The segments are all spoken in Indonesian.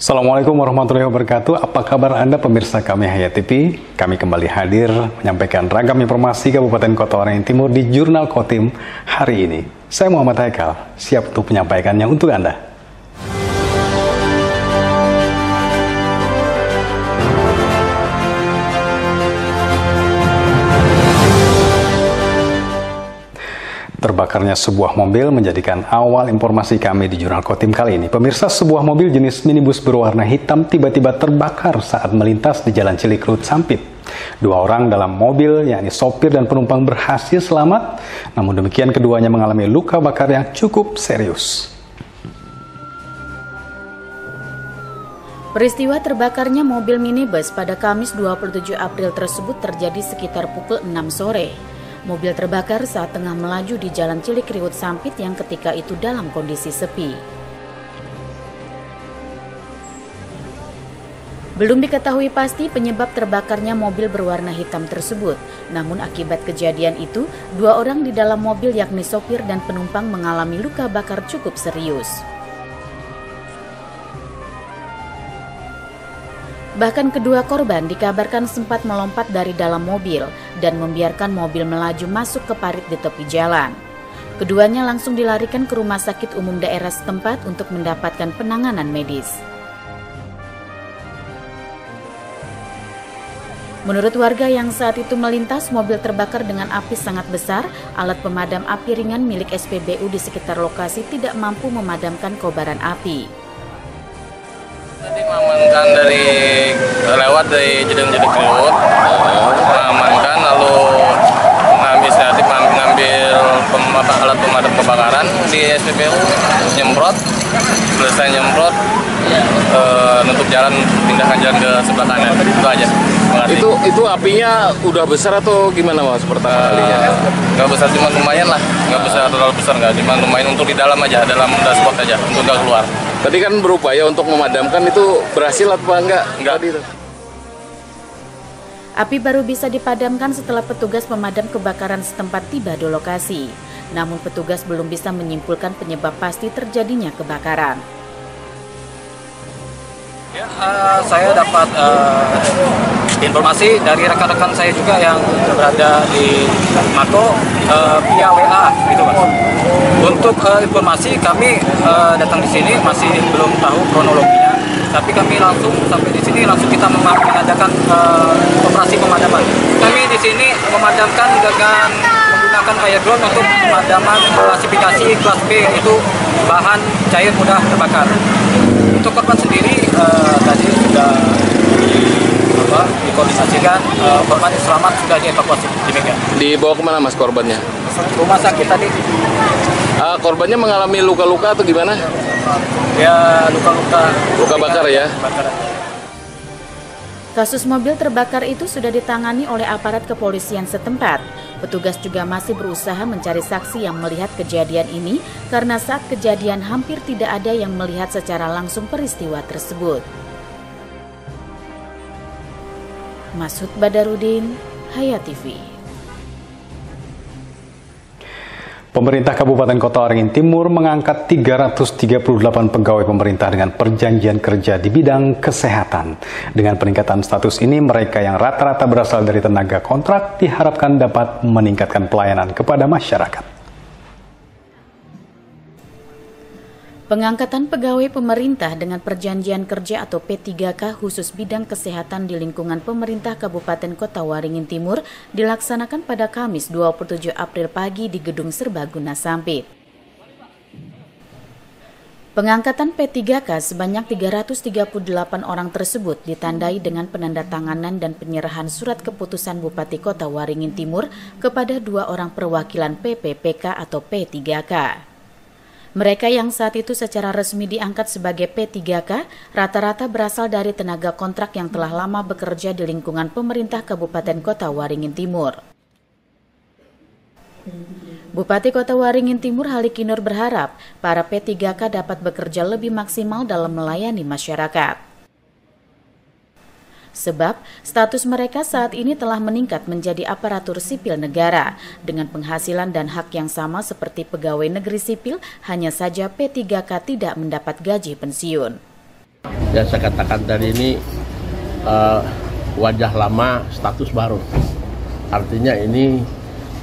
Assalamualaikum warahmatullahi wabarakatuh. Apa kabar Anda pemirsa kami Hayat TV? Kami kembali hadir menyampaikan ragam informasi Kabupaten Kota Waringin Timur di Jurnal Kotim hari ini. Saya Muhammad Haikal, siap untuk menyampaikannya untuk Anda. Terbakarnya sebuah mobil menjadikan awal informasi kami di Jurnal Kotim kali ini. Pemirsa, sebuah mobil jenis minibus berwarna hitam tiba-tiba terbakar saat melintas di Jalan Cilikriwut Sampit. Dua orang dalam mobil, yakni sopir dan penumpang, berhasil selamat. Namun demikian keduanya mengalami luka bakar yang cukup serius. Peristiwa terbakarnya mobil minibus pada Kamis 27 April tersebut terjadi sekitar pukul 6 sore. Mobil terbakar saat tengah melaju di Jalan Cilikriwut Sampit yang ketika itu dalam kondisi sepi. Belum diketahui pasti penyebab terbakarnya mobil berwarna hitam tersebut. Namun akibat kejadian itu, dua orang di dalam mobil yakni sopir dan penumpang mengalami luka bakar cukup serius. Bahkan kedua korban dikabarkan sempat melompat dari dalam mobil dan membiarkan mobil melaju masuk ke parit di tepi jalan. Keduanya langsung dilarikan ke Rumah Sakit Umum daerah setempat untuk mendapatkan penanganan medis. Menurut warga yang saat itu melintas, mobil terbakar dengan api sangat besar. Alat pemadam api ringan milik SPBU di sekitar lokasi tidak mampu memadamkan kobaran api. Tadi mengamankan lewat dari Cilikriwut, mengamankan lalu mengambil alat pemadam kebakaran di SPBU, nyemprot, selesai nyemprot, nutup jalan, pindahkan jalan ke sebelah kanan, itu aja. Itu apinya udah besar atau gimana Mas pertama kalinya? Nggak besar, cuma lumayan lah, nggak besar terlalu besar, nggak, cuma lumayan untuk di dalam aja, dalam dashboard aja, untuk nggak keluar. Tadi kan berupaya untuk memadamkan, itu berhasil atau enggak? Enggak. Api baru bisa dipadamkan setelah petugas pemadam kebakaran setempat tiba di lokasi. Namun petugas belum bisa menyimpulkan penyebab pasti terjadinya kebakaran. Ya, saya dapat informasi dari rekan-rekan saya juga yang berada di Mako via WA gitu Mas. Untuk informasi kami datang di sini masih belum tahu kronologinya, tapi kami langsung sampai di sini langsung kita mengadakan operasi pemadaman. Kami di sini memadamkan dengan menggunakan fire drone untuk pemadaman klasifikasi kelas B, itu bahan cair mudah terbakar. Untuk korban sendiri tadi sudah dikoordinasikan, korban selamat sudah dievakuasi. Demikian. Dibawa kemana Mas korbannya? Rumah sakit tadi. Korbannya mengalami luka-luka atau gimana? Ya, luka-luka. Luka bakar ya? Kasus mobil terbakar itu sudah ditangani oleh aparat kepolisian setempat. Petugas juga masih berusaha mencari saksi yang melihat kejadian ini karena saat kejadian hampir tidak ada yang melihat secara langsung peristiwa tersebut. Masud Badarudin, Hayat TV. Pemerintah Kabupaten Kota Waringin Timur mengangkat 338 pegawai pemerintah dengan perjanjian kerja di bidang kesehatan. Dengan peningkatan status ini, mereka yang rata-rata berasal dari tenaga kontrak diharapkan dapat meningkatkan pelayanan kepada masyarakat. Pengangkatan pegawai pemerintah dengan perjanjian kerja atau P3K khusus bidang kesehatan di lingkungan pemerintah Kabupaten Kota Waringin Timur dilaksanakan pada Kamis 27 April pagi di Gedung Serbaguna Sampit. Pengangkatan P3K sebanyak 338 orang tersebut ditandai dengan penandatanganan dan penyerahan surat keputusan Bupati Kota Waringin Timur kepada dua orang perwakilan PPPK atau P3K. Mereka yang saat itu secara resmi diangkat sebagai P3K rata-rata berasal dari tenaga kontrak yang telah lama bekerja di lingkungan pemerintah Kabupaten Kota Waringin Timur. Bupati Kota Waringin Timur Halikinur berharap para P3K dapat bekerja lebih maksimal dalam melayani masyarakat. Sebab status mereka saat ini telah meningkat menjadi aparatur sipil negara dengan penghasilan dan hak yang sama seperti pegawai negeri sipil, hanya saja P3K tidak mendapat gaji pensiun. Ya saya katakan tadi ini wajah lama status baru. Artinya ini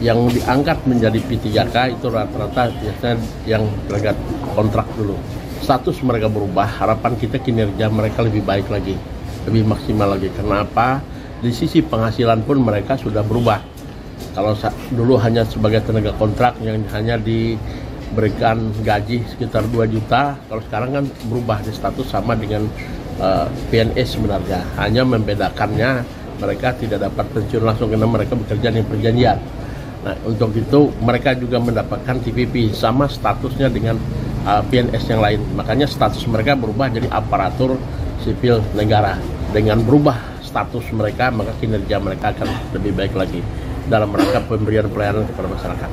yang diangkat menjadi P3K itu rata-rata biasanya yang terkait kontrak dulu. Status mereka berubah, harapan kita kinerja mereka lebih baik lagi, lebih maksimal lagi. Kenapa? Di sisi penghasilan pun mereka sudah berubah. Kalau dulu hanya sebagai tenaga kontrak yang hanya diberikan gaji sekitar 2 juta, kalau sekarang kan berubah di status sama dengan PNS sebenarnya. Hanya membedakannya mereka tidak dapat pensiun langsung karena mereka bekerja di perjanjian. Nah, untuk itu mereka juga mendapatkan TPP sama statusnya dengan PNS yang lain. Makanya status mereka berubah jadi aparatur sipil negara. Dengan berubah status mereka, maka kinerja mereka akan lebih baik lagi dalam rangka pemberian pelayanan kepada masyarakat.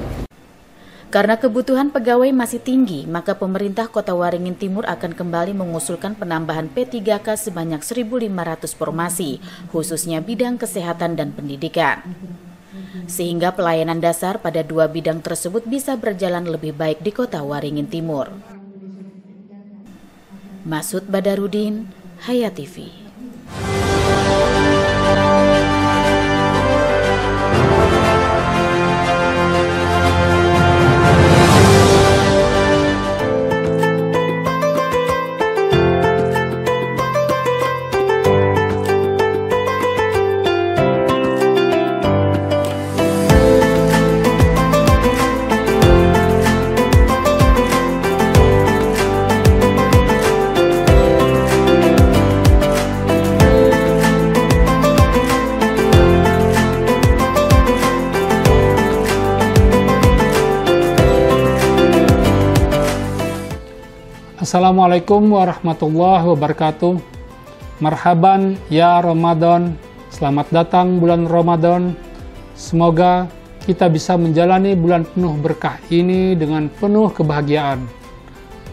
Karena kebutuhan pegawai masih tinggi, maka pemerintah Kota Waringin Timur akan kembali mengusulkan penambahan P3K sebanyak 1.500 formasi, khususnya bidang kesehatan dan pendidikan. Sehingga pelayanan dasar pada 2 bidang tersebut bisa berjalan lebih baik di Kota Waringin Timur. Masud Badarudin, Hayat TV. Assalamualaikum warahmatullahi wabarakatuh. Marhaban ya Ramadan. Selamat datang bulan Ramadan. Semoga kita bisa menjalani bulan penuh berkah ini dengan penuh kebahagiaan.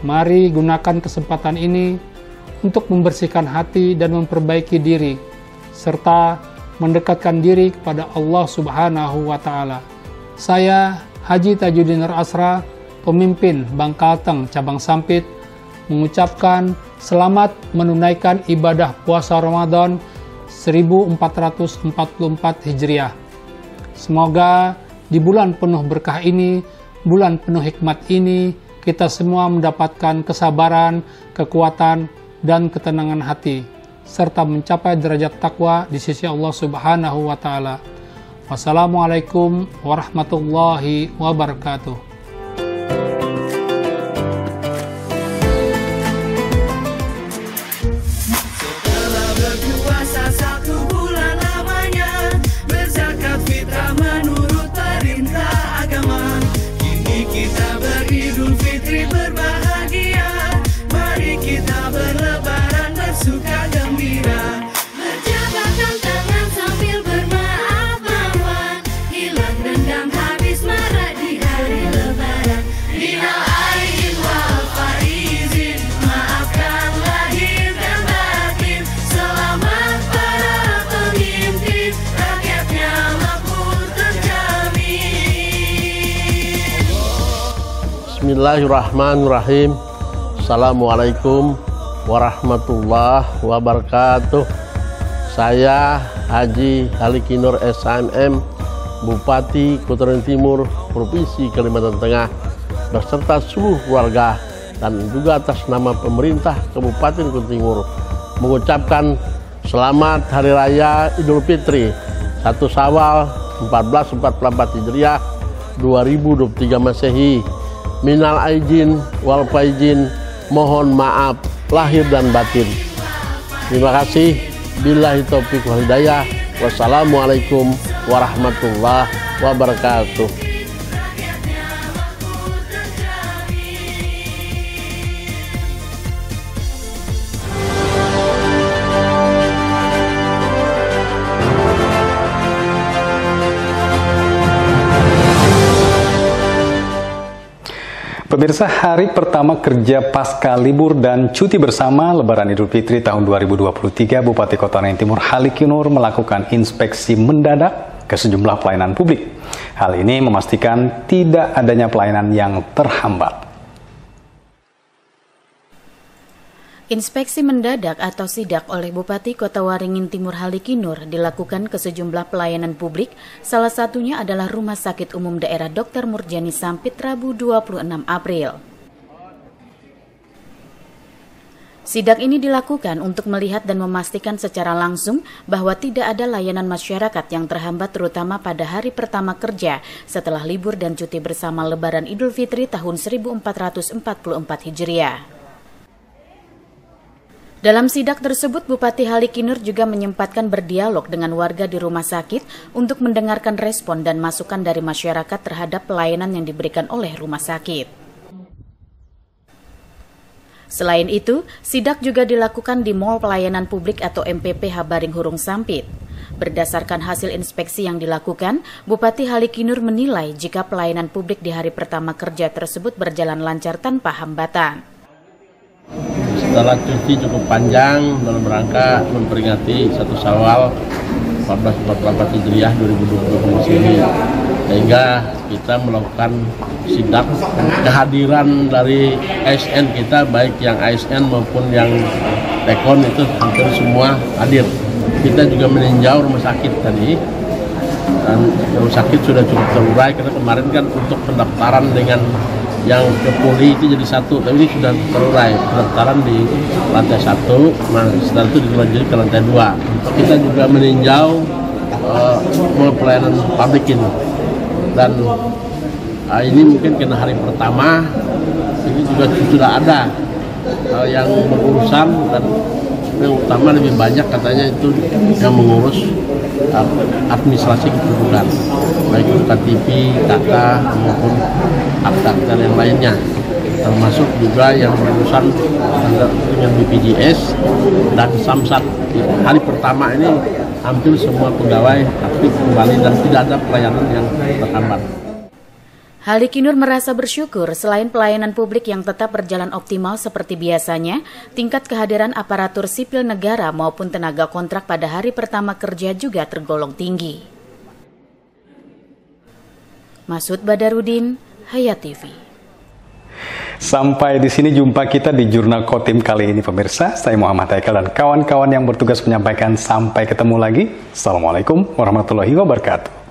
Mari gunakan kesempatan ini untuk membersihkan hati dan memperbaiki diri, serta mendekatkan diri kepada Allah Subhanahu wa Ta'ala. Saya Haji Tajuddin Nur Asra, pemimpin Bangkalteng Cabang Sampit, mengucapkan selamat menunaikan ibadah puasa Ramadan 1444 Hijriah. Semoga di bulan penuh berkah ini, bulan penuh hikmat ini, kita semua mendapatkan kesabaran, kekuatan, dan ketenangan hati, serta mencapai derajat takwa di sisi Allah Subhanahu wa Ta'ala. Wassalamualaikum warahmatullahi wabarakatuh. Bismillahirrahmanirrahim. Assalamualaikum warahmatullahi wabarakatuh. Saya Haji Halikinur SHMM, Bupati Kota Waringin Timur, Provinsi Kalimantan Tengah, beserta seluruh keluarga dan juga atas nama pemerintah Kabupaten Kota Timur mengucapkan selamat Hari Raya Idul Fitri 1 Syawal 1444 Hijriah 2023 Masehi. Minal aidin wal faizin, mohon maaf lahir dan batin. Terima kasih. Billahi taufiq wal hidayah. Wassalamualaikum warahmatullahi wabarakatuh. Pemirsa, hari pertama kerja pasca libur dan cuti bersama Lebaran Idul Fitri tahun 2023, Bupati Kota Waringin Timur Halikinur melakukan inspeksi mendadak ke sejumlah pelayanan publik. Hal ini memastikan tidak adanya pelayanan yang terhambat. Inspeksi mendadak atau sidak oleh Bupati Kota Waringin Timur Haliki Nur dilakukan ke sejumlah pelayanan publik, salah satunya adalah Rumah Sakit Umum Daerah Dr. Murjani Sampit Rabu 26 April. Sidak ini dilakukan untuk melihat dan memastikan secara langsung bahwa tidak ada layanan masyarakat yang terhambat terutama pada hari pertama kerja setelah libur dan cuti bersama Lebaran Idul Fitri tahun 1444 Hijriah. Dalam sidak tersebut, Bupati Haliki Nur juga menyempatkan berdialog dengan warga di rumah sakit untuk mendengarkan respon dan masukan dari masyarakat terhadap pelayanan yang diberikan oleh rumah sakit. Selain itu, sidak juga dilakukan di Mall Pelayanan Publik atau MPP Habaring Hurung Sampit. Berdasarkan hasil inspeksi yang dilakukan, Bupati Haliki Nur menilai jika pelayanan publik di hari pertama kerja tersebut berjalan lancar tanpa hambatan. Setelah cuti cukup panjang dalam rangka memperingati 1 Syawal 1444 Hijriah 2020 ini, sehingga kita melakukan sidak kehadiran dari ASN kita, baik yang ASN maupun yang Tekon itu hampir semua hadir. Kita juga meninjau rumah sakit tadi, dan rumah sakit sudah cukup terurai karena kemarin kan untuk pendaftaran dengan yang ke Poli itu jadi satu, tapi ini sudah terurai pendaftaran di lantai 1, nah setelah itu dilanjutkan ke lantai 2. Kita juga meninjau pelayanan publik ini, dan ini mungkin karena hari pertama ini juga sudah ada yang berurusan, dan yang utama lebih banyak katanya itu yang mengurus administrasi kependudukan, baik itu KTP, KK maupun akta-akta yang lainnya, termasuk juga yang berurusan dengan BPJS dan Samsat. Hari pertama ini hampir semua pegawai aktif kembali dan tidak ada pelayanan yang terhambat. Haliki Nur merasa bersyukur selain pelayanan publik yang tetap berjalan optimal seperti biasanya, tingkat kehadiran aparatur sipil negara maupun tenaga kontrak pada hari pertama kerja juga tergolong tinggi. Masud Badarudin, Hayat TV. Sampai di sini jumpa kita di Jurnal Kotim kali ini pemirsa. Saya Muhammad Haikal dan kawan-kawan yang bertugas menyampaikan sampai ketemu lagi. Assalamualaikum warahmatullahi wabarakatuh.